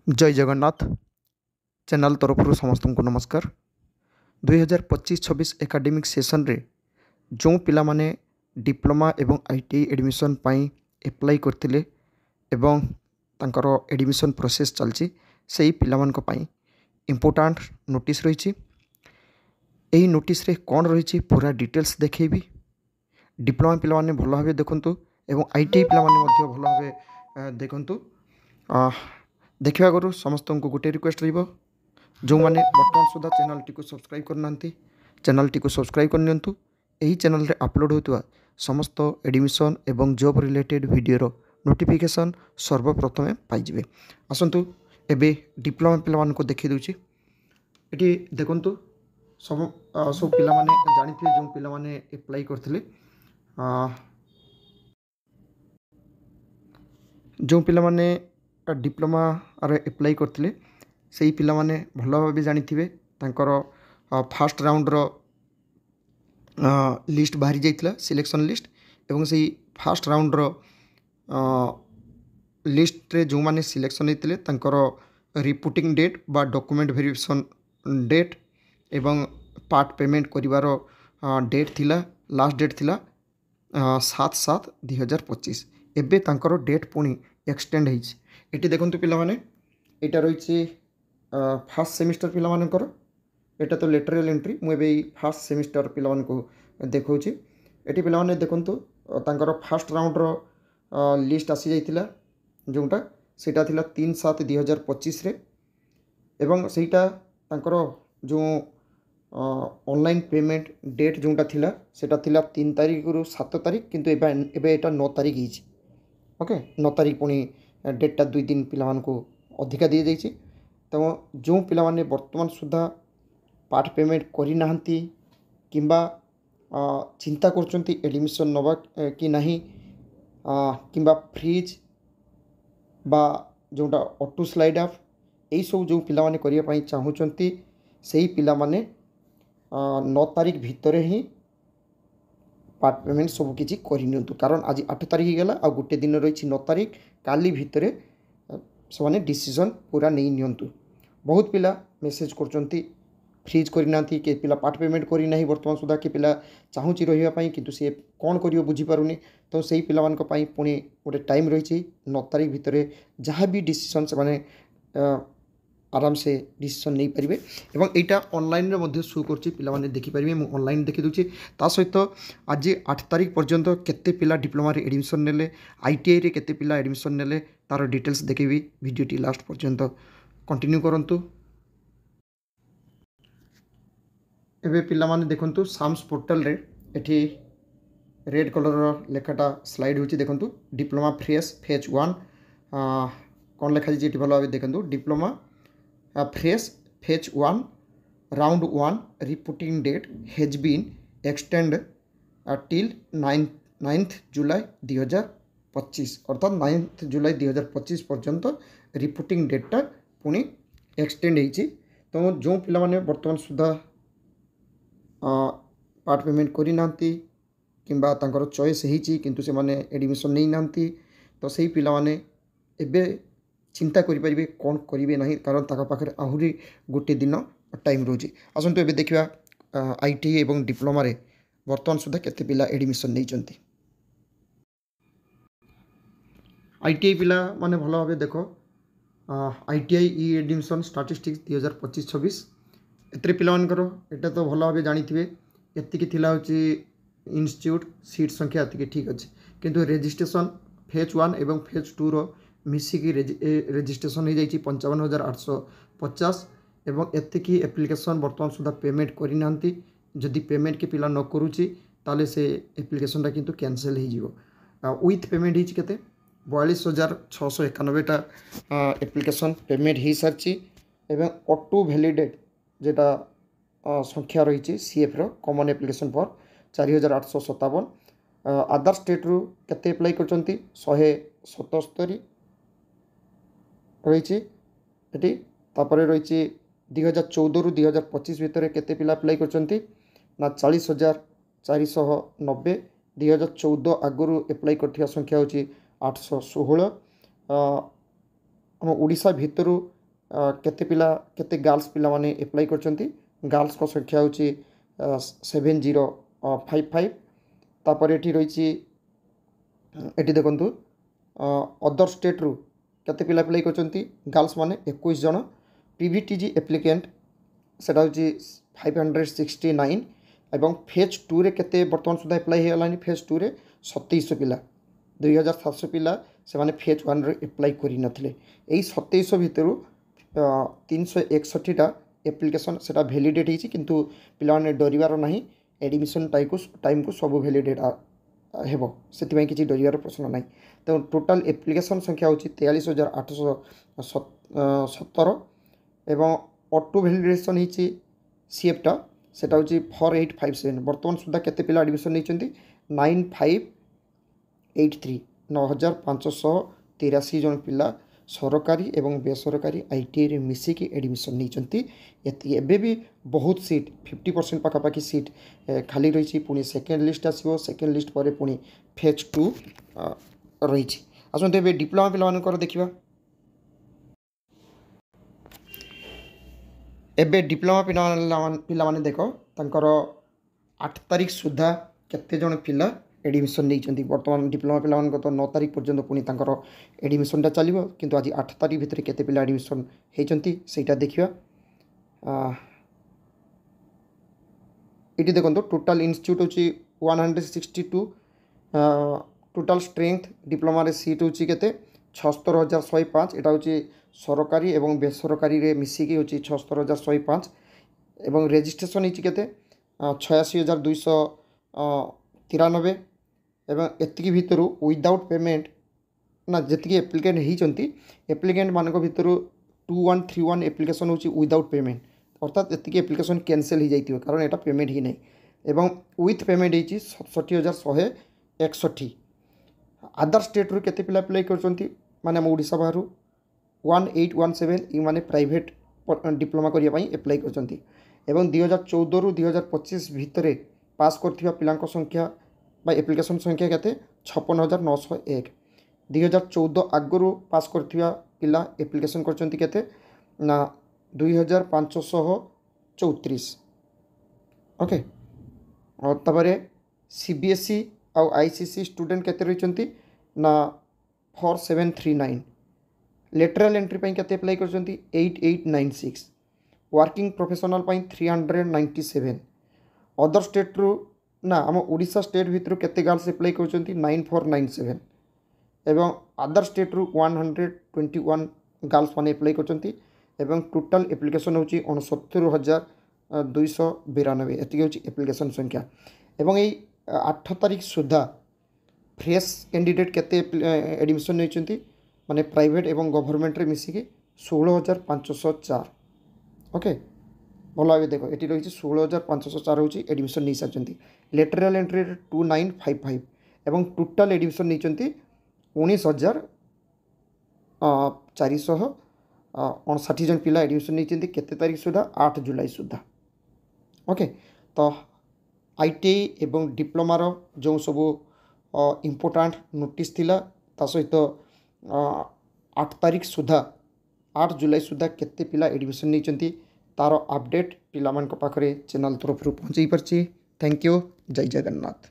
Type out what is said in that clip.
जय जगन्नाथ चैनल तरफ समस्त को नमस्कार। 2025-26 एकाडेमिक सेशन रे जो पिला माने डिप्लोमा एवं आईटीआई एडमिशन पाई एप्लाई करथिले एवं तांकर एडमिशन प्रोसेस चलची सेही पिला मानक पाई इम्पोर्टेंट नोटिस रही। यही नोटिस रे कौन रही पूरा डिटेल्स देखी। डिप्लोमा पिला माने भल भाव देखु एवं आईटीआई पिला माने मध्य भल भाव देखु। देखा आगु समस्त को गोटे रिक्वेस्ट रही जो मैंने बर्तमान सुधा चैनल टी सब्सक्राइब करना चैनल टी सब्सक्राइब करनी। यही चैनल रे अपलोड होता समस्त एडमिशन एवं जॉब रिलेटेड वीडियो नोटिफिकेशन सर्वप्रथमे पाइबे। आसतु एबे डिप्लोमा पिला को देखी दूची। ये देखु सब सब पिला माने जानिथिबे जो पिला माने अप्लाई करथिले जो पिला माने डिप्लोमा एप्लाई करथिले सेही पिला माने भल भाव जानिथिबे तांकर फास्ट राउंड रो लिस्ट बाहरी जाइथिला सिलेक्शन लिस्ट एवं सेही फास्ट राउंड रो लिस्ट रे जो माने सिलेक्शन हेतिले तांकर रिपोर्टिंग डेट बा डॉक्यूमेंट वेरिफिकेशन डेट एवं पार्ट पेमेंट करिवार डेट थिला लास्ट डेट थिला 7/7/2025। एबे तांकर डेट पुणी एक्सटेंड होइछि। एटी देखंतु पिला माने एटा रहिछि फर्स्ट सेमिस्टर पिला मानकर एटा तो लेटरल एंट्री मु एबे फर्स्ट सेमिस्टर पिला मान को देखौछि। एटी पिला माने देखंतु तांकर फर्स्ट राउंड रो लिस्ट आसी जाइतिला जोंटा सेटा थिला 3/7/2025 रे एवं सेटा तांकर जो ऑनलाइन पेमेंट डेट जोंटा थिला सेटा थिला 3 तारिख रु 7 तारिख किंतु एबे एटा 9 तारिख हिछि। ओके 9 तारिख पुणी डेटा 2 दिन पिला को अधिका दी जाइए। तो जो पिला माने वर्तमान सुधा पार्ट पेमेंट करी नाहंती किंबा चिंता करचंती एडमिशन नवा कि नहीं किंबा फ्रीज बा जोटा ऑटो स्लाइड ऑफ यही सब जो पिला माने करिया पई चाहूचंती सेही पिला माने 9 तारिख भितर ही पार्ट पेमेंट सब किसी करनी। कारण आज 8 तारिख गला आ गोटे दिन रही 9 तारिख काली भितर से डिसीजन पूरा नहीं नियंतु। बहुत पिला मेसेज करचंती फ्रीज करना कि पिला पार्ट पेमेंट करना वर्तमान सुधा कि पिला चाहूँगी रही किंतु सी कौन कर बुझीपारूनी। तो सही पिला मानक पई पुणी गोटे टाइम रही 9 तारिख भितर जहाँ भी डिसीजन से माने आराम से डिसीजन नहीं पारे। एवं यहाँ ऑनलाइन रे शो कर पिला माने देखि पारिबे। मु ऑनलाइन देखि दूची ता सहित आज 8 तारिख पर्यंत केते पिला डिप्लोमा रे एडमिशन नेले आईटीआई रे केते पिला एडमिशन नेले तार डिटेल्स देखिबी। वीडियोटी लास्ट पर्यंत कंटिन्यू करंतु। एबे पिला माने देखंतु साम्स पोर्टल रे एठी रेड कलर लेखाटा स्लाइड होची देखंतु डिप्लोमा फ्रेश फेज 1 कोन लेखा जी भलो भाबे देखंतु diploma fresh phase 1 round 1 reporting date has been extend till 9th July 2025 अर्थात 9th जुलाई 2025 पर्यंत रिपोर्टिंग डेटा पुणी एक्सटेंड होती। तो जो पिला माने वर्तमान सुधा पार्ट पेमेंट करना किंबा तांकर चॉइस होती किंतु से माने एडमिशन नहीं नांती तो सही पिला माने एबे चिंता करें कौन करेंगे ना कारण ताका पाखे आहरी गोटे दिन टाइम रोचे। आसतु एबे देखिबा आईटीआई एवं डिप्लोमा रे वर्तमान सुधा केते पिला एडमिशन नहीं। आईटीआई पिला माने भल भाव देख आईटीआई ई एडमिशन स्टाटिस्टिक्स 2025-26 एते पिला मानकर एटा तो भल भाव जानी एतिकी थिला होची इंस्टीट्यूट सीट संख्या एतिकी ठीक अच्छे किंतु रजिस्ट्रेशन फेज 1 एवं फेज 2 रो मिसिकी रजिस्ट्रेशन हो जाइए 55,850 एवं एतिकी एप्लिकेशन वर्तमान सुधा पेमेंट करना जदि पेमेंट के पिला न करुच्ची ताले से एप्लिकेशनटा किंतु कैंसल हो विथ पेमेंट ही केते 42,691टा एप्लिकेशन पेमेंट हो सारी एवं ऑटो वैलिडेट जेटा संख्या रही सीएफ रो common application for 4,857 other state रु केते अप्लाई करचंती 177 रही तापर रही 2014 रु 2025 भितर केते पिला अप्लाई करचंती ना 40,490 2014 आगु अप्लाई करथिया संख्या होची 816 आम ओडिशा भितर केते पिला केते गर्ल्स पिला माने अप्लाई करछंती गर्ल्स को संख्या होची 7055 तापर एठी रहिछि एठी देखंतु अदर स्टेट रु केते पिला अप्लाई करछंती गर्ल्स माने 21 जन पीवीटीजी एप्लिकेंट सेटा होची 569 एवं फेज 2 रे केते वर्तमान सुधा अप्लाई हे गलानी फेज 2 रे 2700 पिला 2700 पिला से माने फेज 1 रे अप्लाई करि नथिले एई 2700 भितरु 361 टा एप्लिकेशन सेटा वैलिडेट होती किंतु पिला माने डरिवार नहीं एडमिशन टाइम को सब वैलिडेट हेबो से किसी डरिवार प्रश्न ना तो टोटाल एप्लिकेशन संख्या होची 43,817 एवं ऑटो वैलिडेशन होची सीएफटा सेटा होची 4857 वर्तमान सुधा केते पिला एडमिशन नहीं 9583 9583 जन पिला सरकारी एवं बेसरकारी आईटीआई रे मिसिकी एडमिशन नहीं एबे भी बहुत सीट 50% पाखापाखि सीट खाली रही पुणी सेकेंड लिस्ट आसो सेकेंड लिस्ट पर पुणी फेज 2 रही आसते ए डिप्लोमा पिला देखा एबे डिप्लोमा पिला माने देख तांकर 8 तारीख सुधा केते जन पिला एडमिशन नहीं बर्तमान डिप्लोमा पिला तो 9 तारीख पर्यंत पुणी तांकर एडमिशनटा चलो किंतु आज 8 तारीख भितर केते पिला एडमिशन होती सेटा देखिया ये देखो टोटाल इंस्टीट्यूट होची 162 टोटाल स्ट्रेंथ डिप्लोमा रे सीट होची केते 76,105 एटा होची सरकारी एवं बेसरकारी रे मिसिकी होची 76,105 एवं रजिस्ट्रेशन होची केते 86,293 एवं एतिकी भितर विदाउट पेमेंट ना जी एप्लिकेंट होती एप्लिकेंट मान भर 2131 एप्लिकेशन होची विदाउट पेमेंट अर्थात एतिकी एप्लिकेशन कैंसिल हो जाइए कारण यहाँ पेमेंट ही नहीं एवं विथ पेमेंट होची 67,161 अदर स्टेट रु केते पिला अप्लाई करछंती माने हम ओडिसा बाहर 1817 ई माने प्राइवेट डिप्लोमा करिया पई अप्लाई करछंती एवं 2014 रु 2025 भितरे पास करथिबा पिलांक संख्या बा एप्लिकेशन संख्या केते 56,901 2014 आगु पास करथिबा पिला एप्लिकेशन करछंती केते ना 2,534 ओके और तबरे सीबीएसई आउ आईसीसी स्टूडेंट केते रहिचंती ना 4739 लेटरल एंट्री पई केते अप्लाई करचंती 8896 वर्किंग प्रोफेशनल पई 397 अदर स्टेट रु ना आम ओडिशा स्टेट भितर केते गर्ल्स अप्लाई करचंती 9497 एवं अदर स्टेट रु 121 गर्ल्स माने अप्लाई करचंती एवं टोटाल एप्लिकेशन होची 69,292 एतिक होची एप्लिकेशन संख्या एवं यही 8 तारीख सुधा फ्रेश कैंडिडेट केते एडमिशन नहीं माने प्राइवेट एवं गवर्नमेंट रे मिसिकी 16,504 ओके भल भाव देख ये रही 16,504 होची एडमिशन नहीं सारी लेटरल एंट्री 2955 एवं टोटाल एडमिशन नहीं 19,459 जन पिला एडमिशन नहीं केते तारीख सुधा 8 जुलाई सुधा ओके तो आईटीआई एवं डिप्लोमार जो सब इम्पोर्टाट नोटिस थिला ता सहित 8 तारीख सुधा 8 जुलाई सुधा केते पिला एडमिशन नहीं तार अपडेट पिला मान पाखरे चैनल तरफ पहुँचाई पार्ची थैंक यू जय जगन्नाथ।